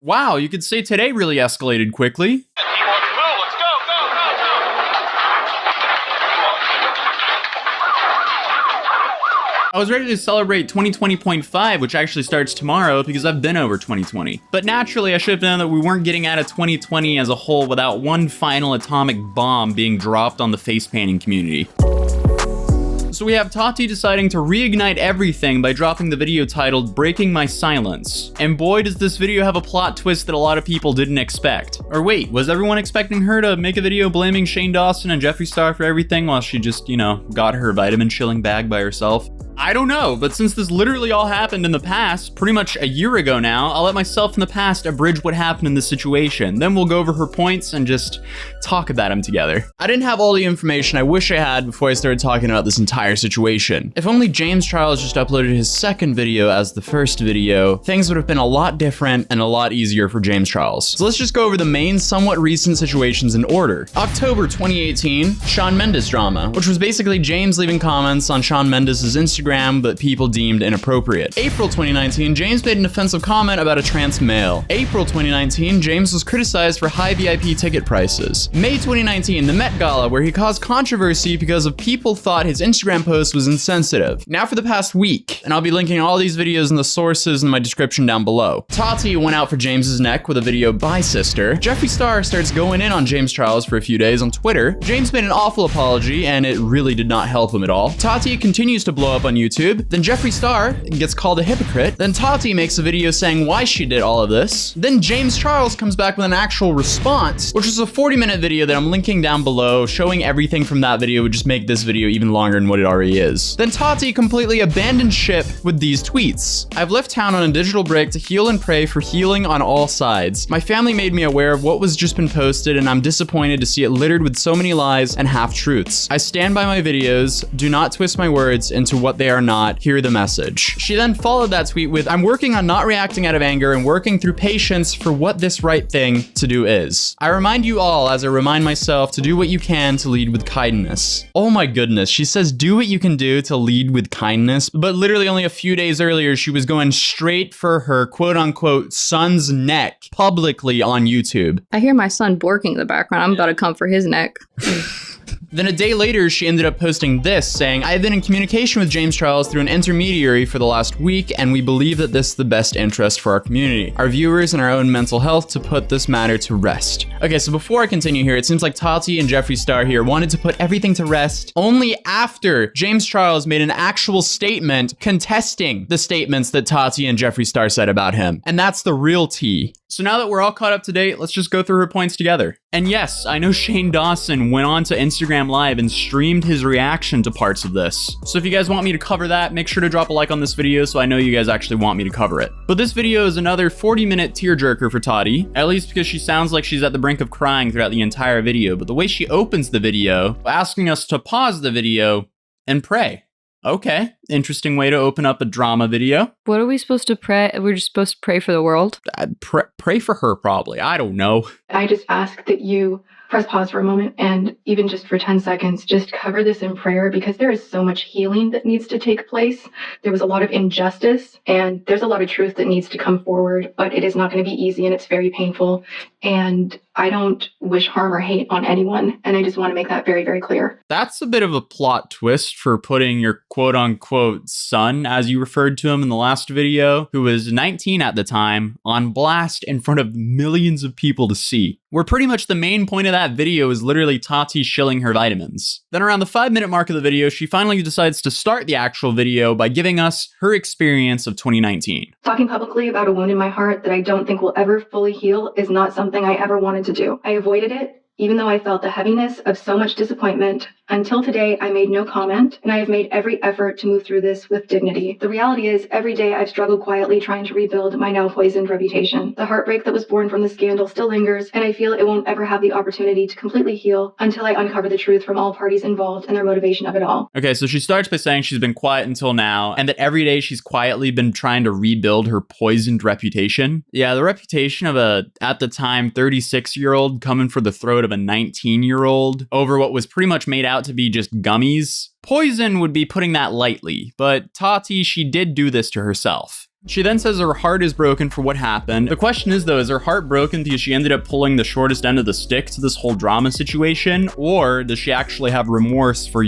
Wow, you could say today really escalated quickly. I was ready to celebrate 2020.5, which actually starts tomorrow because I've been over 2020. But naturally, I should have known that we weren't getting out of 2020 as a whole without one final atomic bomb being dropped on the face painting community. So we have Tati deciding to reignite everything by dropping the video titled Breaking My Silence. And boy, does this video have a plot twist that a lot of people didn't expect. Or wait, was everyone expecting her to make a video blaming Shane, Dawson, and Jeffree Star for everything while she just, got her vitamin chilling bag by herself? I don't know, but since this literally all happened in the past, pretty much a year ago now, I'll let myself in the past abridge what happened in this situation. Then we'll go over her points and just talk about them together. I didn't have all the information I wish I had before I started talking about this entire situation. If only James Charles just uploaded his second video as the first video, things would have been a lot different and a lot easier for James Charles. So let's just go over the main, somewhat recent situations in order. October 2018, Shawn Mendes drama, which was basically James leaving comments on Shawn Mendes' Instagram that people deemed inappropriate. April 2019, James made an offensive comment about a trans male. April 2019, James was criticized for high VIP ticket prices. May 2019, the Met Gala, where he caused controversy because of people thought his Instagram post was insensitive. Now for the past week, and I'll be linking all these videos in the sources in my description down below. Tati went out for James's neck with a video by sister. Jeffree Star starts going in on James Charles for a few days on Twitter. James made an awful apology, and it really did not help him at all. Tati continues to blow up on YouTube. Then Jeffree Star gets called a hypocrite. Then Tati makes a video saying why she did all of this. Then James Charles comes back with an actual response, which is a 40-minute video that I'm linking down below, showing everything from that video would just make this video even longer than what it already is. Then Tati completely abandoned ship with these tweets. I've left town on a digital break to heal and pray for healing on all sides. My family made me aware of what was just been posted, and I'm disappointed to see it littered with so many lies and half-truths. I stand by my videos. Do not twist my words into what they are not. Hear the message. She then followed that tweet with, I'm working on not reacting out of anger and working through patience for what this right thing to do is. I remind you all, as I remind myself, to do what you can to lead with kindness. Oh my goodness, she says do what you can do to lead with kindness, but literally only a few days earlier, she was going straight for her quote-unquote son's neck publicly on YouTube. I hear my son borking in the background. I'm about to come for his neck. Then a day later, she ended up posting this, saying, I've been in communication with James Charles through an intermediary for the last week, and we believe that this is the best interest for our community, our viewers, and our own mental health to put this matter to rest. Okay, so before I continue here, it seems like Tati and Jeffree Star here wanted to put everything to rest only after James Charles made an actual statement contesting the statements that Tati and Jeffree Star said about him. And that's the real tea. So now that we're all caught up to date, let's just go through her points together. And yes, I know Shane Dawson went on to Instagram Live and streamed his reaction to parts of this. So if you guys want me to cover that, make sure to drop a like on this video so I know you guys actually want me to cover it. But this video is another 40-minute tearjerker for Tati, at least because she sounds like she's at the brink of crying throughout the entire video. But the way she opens the video, asking us to pause the video and pray. Okay, interesting way to open up a drama video. What are we supposed to pray? We're just supposed to pray for the world? Pray for her, probably. I don't know. I just ask that you press pause for a moment and even just for 10 seconds, just cover this in prayer because there is so much healing that needs to take place. There was a lot of injustice and there's a lot of truth that needs to come forward, but it is not going to be easy and it's very painful. And I don't wish harm or hate on anyone. And I just want to make that very, very clear. That's a bit of a plot twist for putting your quote unquote son, as you referred to him in the last video, who was 19 at the time, on blast in front of millions of people to see. Where pretty much the main point of that video is literally Tati shilling her vitamins. Then around the 5-minute mark of the video, she finally decides to start the actual video by giving us her experience of 2019. Talking publicly about a wound in my heart that I don't think will ever fully heal is not something I ever wanted to do. I avoided it, even though I felt the heaviness of so much disappointment. Until today, I made no comment, and I have made every effort to move through this with dignity. The reality is, every day I've struggled quietly trying to rebuild my now poisoned reputation. The heartbreak that was born from the scandal still lingers, and I feel it won't ever have the opportunity to completely heal until I uncover the truth from all parties involved and their motivation of it all. Okay, so she starts by saying she's been quiet until now, and that every day she's quietly been trying to rebuild her poisoned reputation. Yeah, the reputation of a, at the time, 36-year-old coming for the throat of a 19-year-old over what was pretty much made out to be just gummies. Poison would be putting that lightly, but Tati, she did do this to herself. She then says her heart is broken for what happened. The question is, though, is her heart broken because she ended up pulling the shortest end of the stick to this whole drama situation? Or does she actually have remorse for,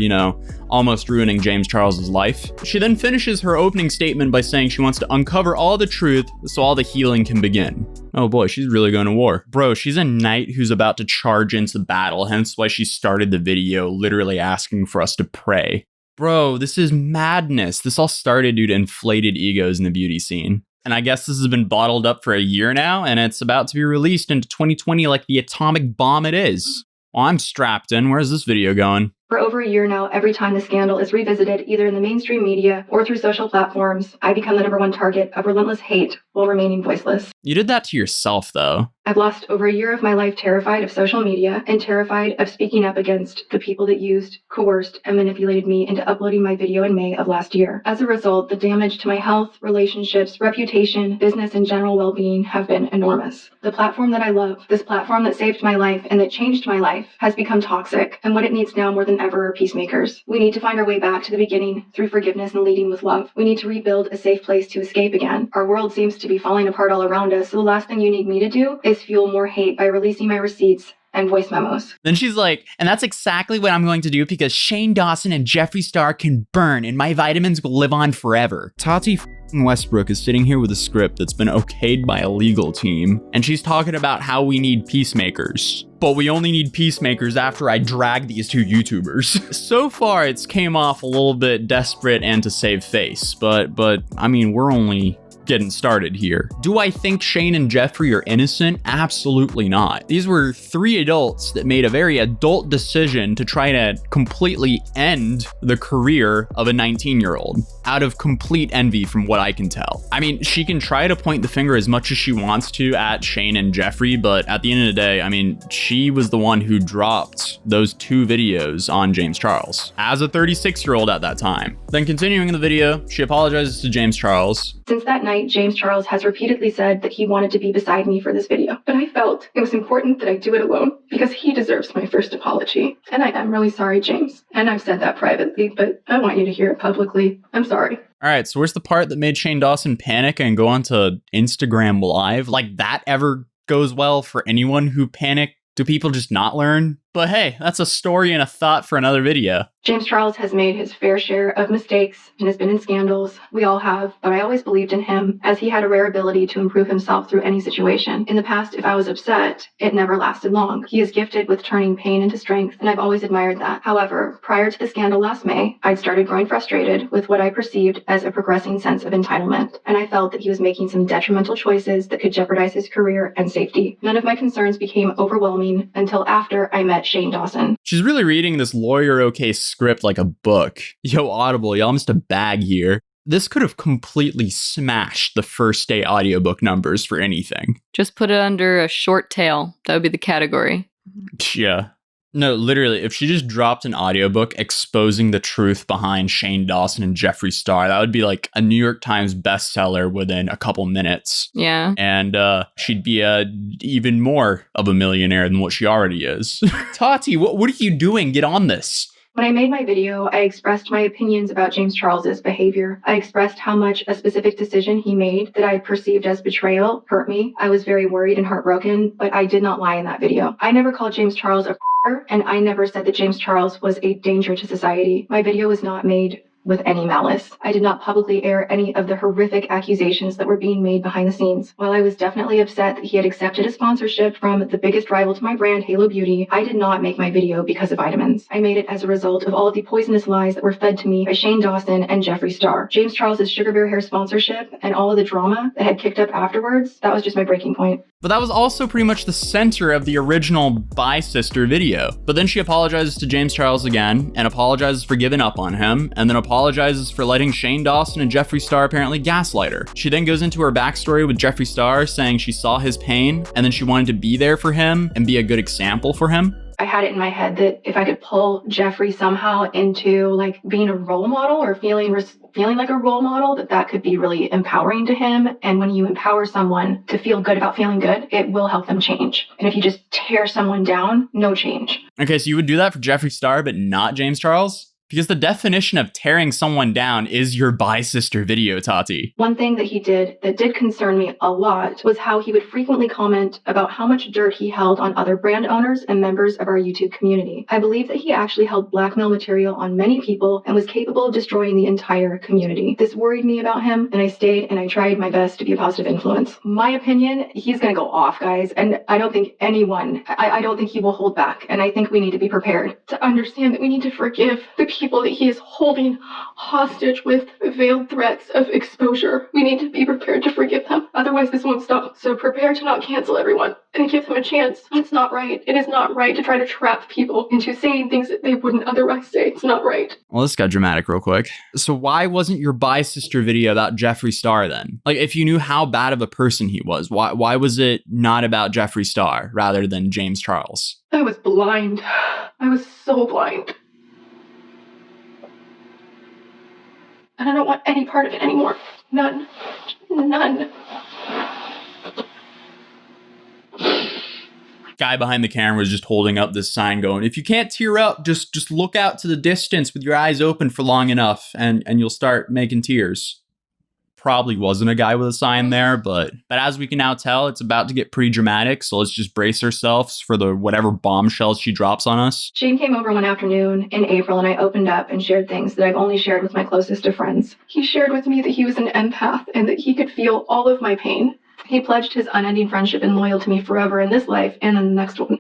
almost ruining James Charles's life? She then finishes her opening statement by saying she wants to uncover all the truth so all the healing can begin. Oh boy, she's really going to war. Bro, she's a knight who's about to charge into battle, hence why she started the video literally asking for us to pray. Bro, this is madness. This all started due to inflated egos in the beauty scene. And I guess this has been bottled up for a year now, and it's about to be released into 2020 like the atomic bomb it is. Well, I'm strapped in. Where's this video going? For over a year now, every time the scandal is revisited, either in the mainstream media or through social platforms, I become the #1 target of relentless hate while remaining voiceless. You did that to yourself, though. I've lost over a year of my life terrified of social media and terrified of speaking up against the people that used, coerced, and manipulated me into uploading my video in May of last year. As a result, the damage to my health, relationships, reputation, business, and general well-being have been enormous. The platform that I love, this platform that saved my life and that changed my life, has become toxic, and what it needs now more than ever are peacemakers. We need to find our way back to the beginning through forgiveness and leading with love. We need to rebuild a safe place to escape again. Our world seems to be falling apart all around us, so the last thing you need me to do is fuel more hate by releasing my receipts and voice memos. Then she's like, and that's exactly what I'm going to do because Shane Dawson and Jeffree Star can burn and my vitamins will live on forever. Tati Westbrook is sitting here with a script that's been okayed by a legal team, and she's talking about how we need peacemakers. But we only need peacemakers after I drag these two YouTubers. So far, it's came off a little bit desperate and to save face, but I mean, we're only getting started here. Do I think Shane and Jeffree are innocent? Absolutely not. These were 3 adults that made a very adult decision to try to completely end the career of a 19-year-old out of complete envy from what I can tell. I mean, she can try to point the finger as much as she wants to at Shane and Jeffree, but at the end of the day, I mean, she was the one who dropped those 2 videos on James Charles as a 36-year-old at that time. Then continuing in the video, she apologizes to James Charles. Since that night, James Charles has repeatedly said that he wanted to be beside me for this video, but I felt it was important that I do it alone because he deserves my first apology. And I am really sorry, James. And I've said that privately, but I want you to hear it publicly. I'm sorry. All right, so where's the part that made Shane Dawson panic and go onto Instagram Live? Like, that ever goes well for anyone who panicked? Do people just not learn? But hey, that's a story and a thought for another video. James Charles has made his fair share of mistakes and has been in scandals. We all have, but I always believed in him as he had a rare ability to improve himself through any situation. In the past, if I was upset, it never lasted long. He is gifted with turning pain into strength, and I've always admired that. However, prior to the scandal last May, I'd started growing frustrated with what I perceived as a progressing sense of entitlement, and I felt that he was making some detrimental choices that could jeopardize his career and safety. None of my concerns became overwhelming until after I met Shane Dawson. She's really reading this lawyer okay script like a book. Yo, Audible, y'all missed a bag here. This could have completely smashed the first day audiobook numbers for anything. Just put it under a short tail. That would be the category. Yeah. No, literally, if she just dropped an audiobook exposing the truth behind Shane Dawson and Jeffree Star, that would be like a New York Times bestseller within a couple minutes. Yeah. And she'd be even more of a millionaire than what she already is. Tati, what are you doing? Get on this. When I made my video, I expressed my opinions about James Charles's behavior. I expressed how much a specific decision he made that I perceived as betrayal hurt me. I was very worried and heartbroken, but I did not lie in that video. I never called James Charles a and I never said that James Charles was a danger to society. My video was not made with any malice. I did not publicly air any of the horrific accusations that were being made behind the scenes. While I was definitely upset that he had accepted a sponsorship from the biggest rival to my brand, Halo Beauty, I did not make my video because of vitamins. I made it as a result of all of the poisonous lies that were fed to me by Shane Dawson and Jeffree Star. James Charles' Sugar Bear Hair sponsorship and all of the drama that had kicked up afterwards, that was just my breaking point. But that was also pretty much the center of the original Bye Sister video. But then she apologizes to James Charles again, and apologizes for giving up on him, and then apologizes for letting Shane Dawson and Jeffree Star apparently gaslight her. She then goes into her backstory with Jeffree Star, saying she saw his pain, and then she wanted to be there for him and be a good example for him. I had it in my head that if I could pull Jeffree somehow into like being a role model or feeling like a role model, that could be really empowering to him. And when you empower someone to feel good about feeling good, it will help them change. And if you just tear someone down, no change. Okay, so you would do that for Jeffree Star, but not James Charles? Because the definition of tearing someone down is your bi sister video, Tati. One thing that he did that did concern me a lot was how he would frequently comment about how much dirt he held on other brand owners and members of our YouTube community. I believe that he actually held blackmail material on many people and was capable of destroying the entire community. This worried me about him, and I stayed and I tried my best to be a positive influence. My opinion, he's gonna go off, guys, and I don't think I don't think he will hold back, and I think we need to be prepared to understand that we need to forgive the people that he is holding hostage with veiled threats of exposure. We need to be prepared to forgive them. Otherwise, this won't stop. So prepare to not cancel everyone and give them a chance. It's not right. It is not right to try to trap people into saying things that they wouldn't otherwise say. It's not right. Well, this got dramatic real quick. So why wasn't your bi sister video about Jeffree Star then? Like, if you knew how bad of a person he was, why was it not about Jeffree Star rather than James Charles? I was blind. I was so blind. And I don't want any part of it anymore. None. Guy behind the camera was just holding up this sign going, if you can't tear up, just look out to the distance with your eyes open for long enough and you'll start making tears. Probably wasn't a guy with a sign there, but as we can now tell, it's about to get pretty dramatic, so let's just brace ourselves for the whatever bombshells she drops on us. Shane came over one afternoon in April and I opened up and shared things that I've only shared with my closest of friends. He shared with me that he was an empath and that he could feel all of my pain. He pledged his unending friendship and loyal to me forever in this life and in the next one.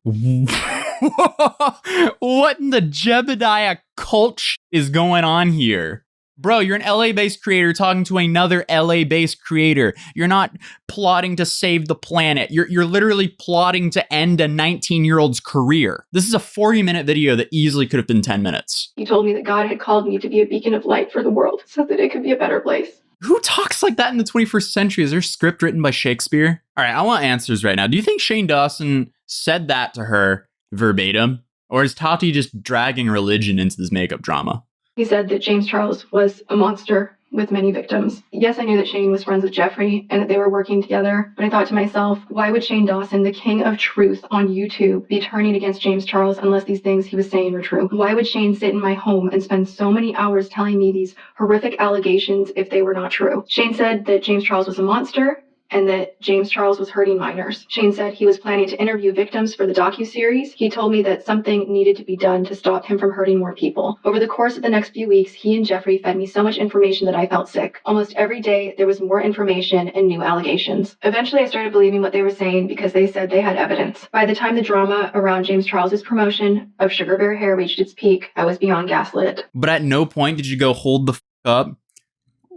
What in the Jebediah cult is going on here? Bro, you're an LA-based creator talking to another LA-based creator. You're not plotting to save the planet. You're literally plotting to end a 19-year-old's career. This is a 40-minute video that easily could have been 10 minutes. He told me that God had called me to be a beacon of light for the world so that it could be a better place. Who talks like that in the 21st century? Is there a script written by Shakespeare? All right, I want answers right now. Do you think Shane Dawson said that to her verbatim? Or is Tati just dragging religion into this makeup drama? He said that James Charles was a monster with many victims. Yes, I knew that Shane was friends with Jeffree and that they were working together, but I thought to myself, why would Shane Dawson, the king of truth on YouTube, be turning against James Charles unless these things he was saying were true? Why would Shane sit in my home and spend so many hours telling me these horrific allegations if they were not true? Shane said that James Charles was a monster and that James Charles was hurting minors. Shane said he was planning to interview victims for the docuseries. He told me that something needed to be done to stop him from hurting more people. Over the course of the next few weeks, he and Jeffree fed me so much information that I felt sick. Almost every day, there was more information and new allegations. Eventually, I started believing what they were saying because they said they had evidence. By the time the drama around James Charles's promotion of Sugar Bear Hair reached its peak, I was beyond gaslit. But at no point did you go hold the f up.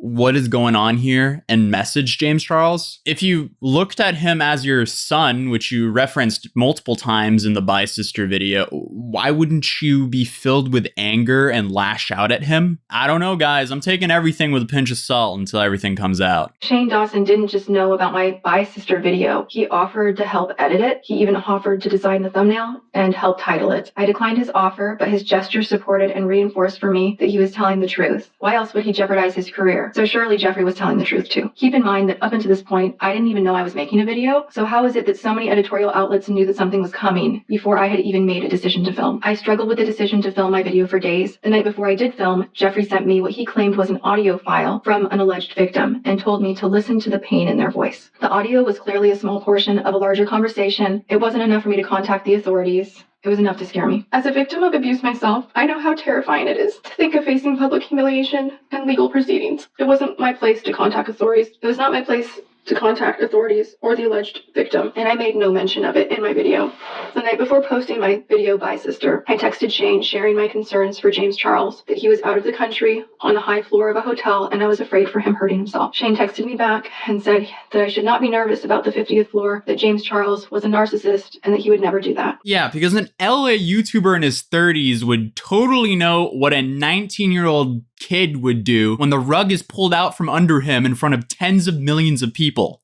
What is going on here and message James Charles? If you looked at him as your son, which you referenced multiple times in the bi sister video, why wouldn't you be filled with anger and lash out at him? I don't know, guys. I'm taking everything with a pinch of salt until everything comes out. Shane Dawson didn't just know about my bi sister video. He offered to help edit it. He even offered to design the thumbnail and help title it. I declined his offer, but his gesture supported and reinforced for me that he was telling the truth. Why else would he jeopardize his career? So surely Jeffree was telling the truth too. Keep in mind that up until this point, I didn't even know I was making a video. So how is it that so many editorial outlets knew that something was coming before I had even made a decision to film? I struggled with the decision to film my video for days. The night before I did film, Jeffree sent me what he claimed was an audio file from an alleged victim and told me to listen to the pain in their voice. The audio was clearly a small portion of a larger conversation. It wasn't enough for me to contact the authorities. It was enough to scare me. As a victim of abuse myself, I know how terrifying it is to think of facing public humiliation and legal proceedings. It wasn't my place to contact authorities. It was not my place to contact authorities or the alleged victim, and I made no mention of it in my video. The night before posting my video by sister, I texted Shane sharing my concerns for James Charles, that he was out of the country on the high floor of a hotel and I was afraid for him hurting himself. Shane texted me back and said that I should not be nervous about the 50th floor, that James Charles was a narcissist and that he would never do that. Yeah, because an LA YouTuber in his 30s would totally know what a 19-year-old kid would do when the rug is pulled out from under him in front of tens of millions of people.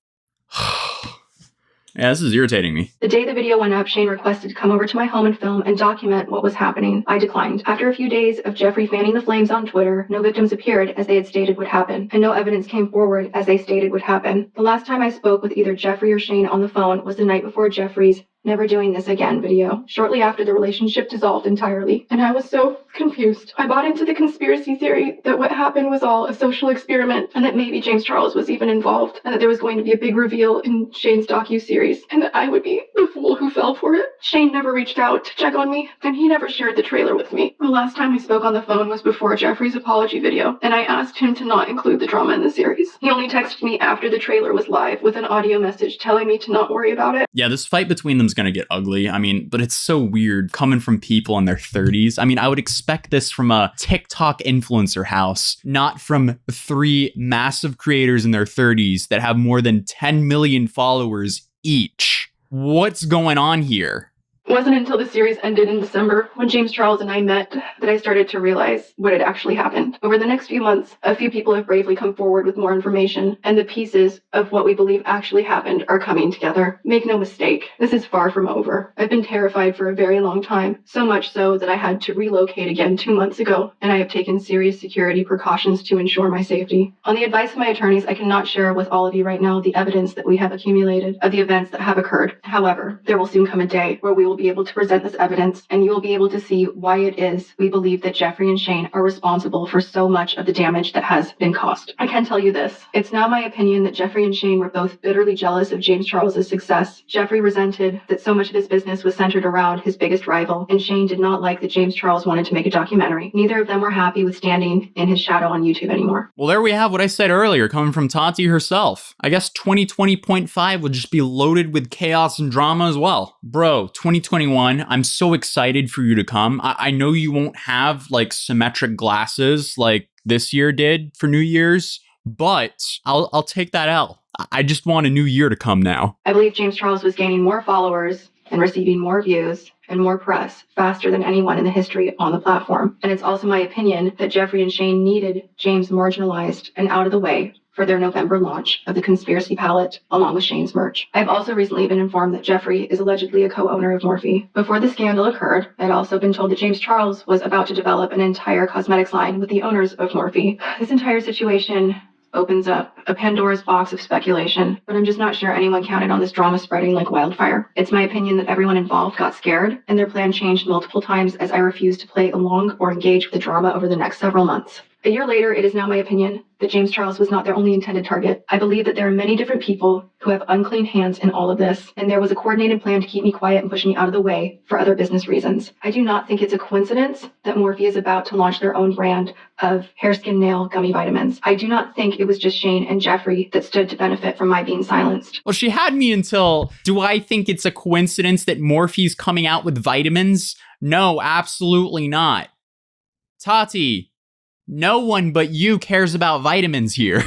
Yeah, this is irritating me. The day the video went up, Shane requested to come over to my home and film and document what was happening. I declined. After a few days of Jeffree fanning the flames on Twitter, no victims appeared as they had stated would happen, and no evidence came forward as they stated would happen. The last time I spoke with either Jeffree or Shane on the phone was the night before Jeffree's never doing this again video shortly after the relationship dissolved entirely, and I was so confused. I bought into the conspiracy theory that what happened was all a social experiment, and that maybe James Charles was even involved, and that there was going to be a big reveal in Shane's docu-series, and that I would be the fool who fell for it. Shane never reached out to check on me, and he never shared the trailer with me. The last time we spoke on the phone was before Jeffree's apology video, and I asked him to not include the drama in the series. He only texted me after the trailer was live with an audio message telling me to not worry about it. Yeah, this fight between them's gonna get ugly. I mean, but it's so weird coming from people in their 30s. I mean, I would expect this from a TikTok influencer house, not from 3 massive creators in their 30s that have more than 10 million followers each. What's going on here? It wasn't until the series ended in December, when James Charles and I met, that I started to realize what had actually happened. Over the next few months, a few people have bravely come forward with more information, and the pieces of what we believe actually happened are coming together. Make no mistake, this is far from over. I've been terrified for a very long time, so much so that I had to relocate again 2 months ago, and I have taken serious security precautions to ensure my safety. On the advice of my attorneys, I cannot share with all of you right now the evidence that we have accumulated of the events that have occurred. However, there will soon come a day where we will be able to present this evidence, and you will be able to see why it is we believe that Jeffree and Shane are responsible for so much of the damage that has been caused. I can tell you this. It's now my opinion that Jeffree and Shane were both bitterly jealous of James Charles's success. Jeffree resented that so much of his business was centered around his biggest rival, and Shane did not like that James Charles wanted to make a documentary. Neither of them were happy with standing in his shadow on YouTube anymore. Well, there we have what I said earlier, coming from Tati herself. I guess 2020.5 would just be loaded with chaos and drama as well. Bro, 2021, I'm so excited for you to come. I know you won't have like symmetric glasses like this year did for New Year's, but I'll take that L. I just want a new year to come now. I believe James Charles was gaining more followers and receiving more views and more press faster than anyone in the history on the platform. And it's also my opinion that Jeffree and Shane needed James marginalized and out of the way for their November launch of the Conspiracy Palette, along with Shane's merch. I've also recently been informed that Jeffree is allegedly a co-owner of Morphe. Before the scandal occurred, I'd also been told that James Charles was about to develop an entire cosmetics line with the owners of Morphe. This entire situation opens up a Pandora's box of speculation, but I'm just not sure anyone counted on this drama spreading like wildfire. It's my opinion that everyone involved got scared, and their plan changed multiple times as I refused to play along or engage with the drama over the next several months. A year later, it is now my opinion that James Charles was not their only intended target. I believe that there are many different people who have unclean hands in all of this, and there was a coordinated plan to keep me quiet and push me out of the way for other business reasons. I do not think it's a coincidence that Morphe is about to launch their own brand of hair, skin, nail gummy vitamins. I do not think it was just Shane and Jeffree that stood to benefit from my being silenced. Well, she had me until, do I think it's a coincidence that Morphe's coming out with vitamins? No, absolutely not. Tati, no one but you cares about vitamins here.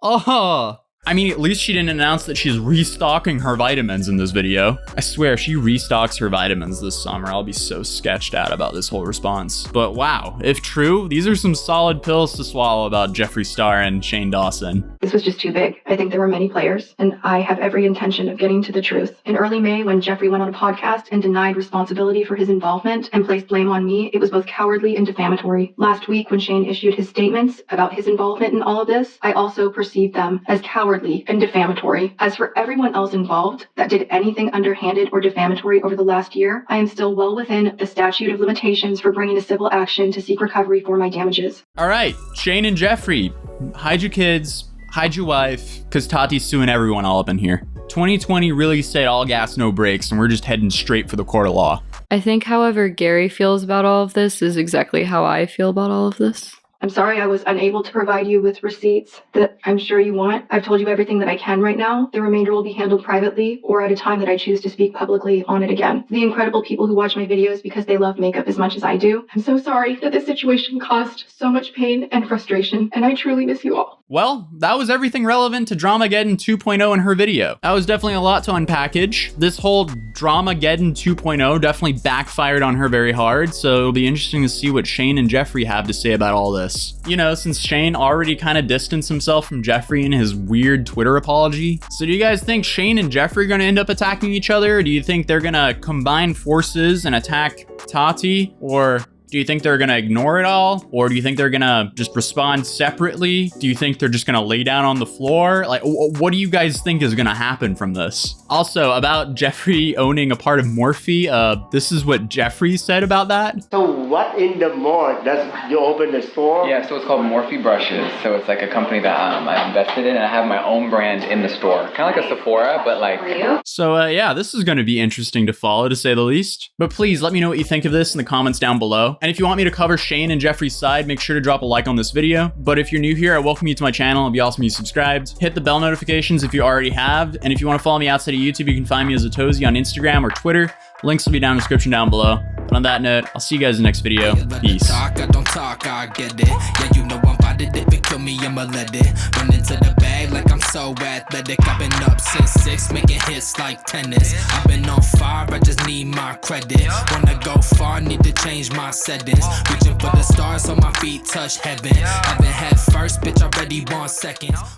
Oh. I mean, at least she didn't announce that she's restocking her vitamins in this video. I swear, if she restocks her vitamins this summer, I'll be so sketched out about this whole response. But wow, if true, these are some solid pills to swallow about Jeffree Star and Shane Dawson. This was just too big. I think there were many players, and I have every intention of getting to the truth. In early May, when Jeffree went on a podcast and denied responsibility for his involvement and placed blame on me, it was both cowardly and defamatory. Last week, when Shane issued his statements about his involvement in all of this, I also perceived them as cowardly and defamatory. As for everyone else involved that did anything underhanded or defamatory over the last year, I am still well within the statute of limitations for bringing a civil action to seek recovery for my damages. All right, Shane and Jeffree, hide your kids, hide your wife, because Tati's suing everyone all up in here. 2020 really said all gas, no brakes, and we're just heading straight for the court of law. I think however Gary feels about all of this is exactly how I feel about all of this. I'm sorry I was unable to provide you with receipts that I'm sure you want. I've told you everything that I can right now. The remainder will be handled privately or at a time that I choose to speak publicly on it again. The incredible people who watch my videos because they love makeup as much as I do, I'm so sorry that this situation caused so much pain and frustration, and I truly miss you all. Well, that was everything relevant to Dramageddon 2.0 in her video. That was definitely a lot to unpackage. This whole Dramageddon 2.0 definitely backfired on her very hard, so it'll be interesting to see what Shane and Jeffree have to say about all this. You know, since Shane already kind of distanced himself from Jeffree in his weird Twitter apology. So do you guys think Shane and Jeffree are going to end up attacking each other? Or do you think they're going to combine forces and attack Tati? Or Do you think they're gonna ignore it all? Or do you think they're gonna just respond separately? Do you think they're just gonna lay down on the floor? Like, what do you guys think is gonna happen from this? Also, about Jeffree owning a part of Morphe, this is what Jeffree said about that. So what in the mall does you open the store? Yeah, so it's called Morphe Brushes. So it's like a company that I invested in, and I have my own brand in the store. Kind of like a Sephora, but like... So yeah, this is gonna be interesting to follow, to say the least. But please let me know what you think of this in the comments down below. And if you want me to cover Shane and Jeffree's side, make sure to drop a like on this video. But if you're new here, I welcome you to my channel. It'd be awesome if you subscribed. Hit the bell notifications if you already have. And if you want to follow me outside of YouTube, you can find me as Atozy on Instagram or Twitter. Links will be down in the description down below. But on that note, I'll see you guys in the next video. Peace. I don't talk, I get it. Yeah, you know I'm about it. If it kill me, I'ma let it. Run into the bag like I'm so athletic. I've been up since 6, making hits like tennis. I've been on fire, I just need my credit. Wanna go far, need to change my settings. Reaching for the stars so my feet touch heaven. Haven't had first, bitch, already want seconds.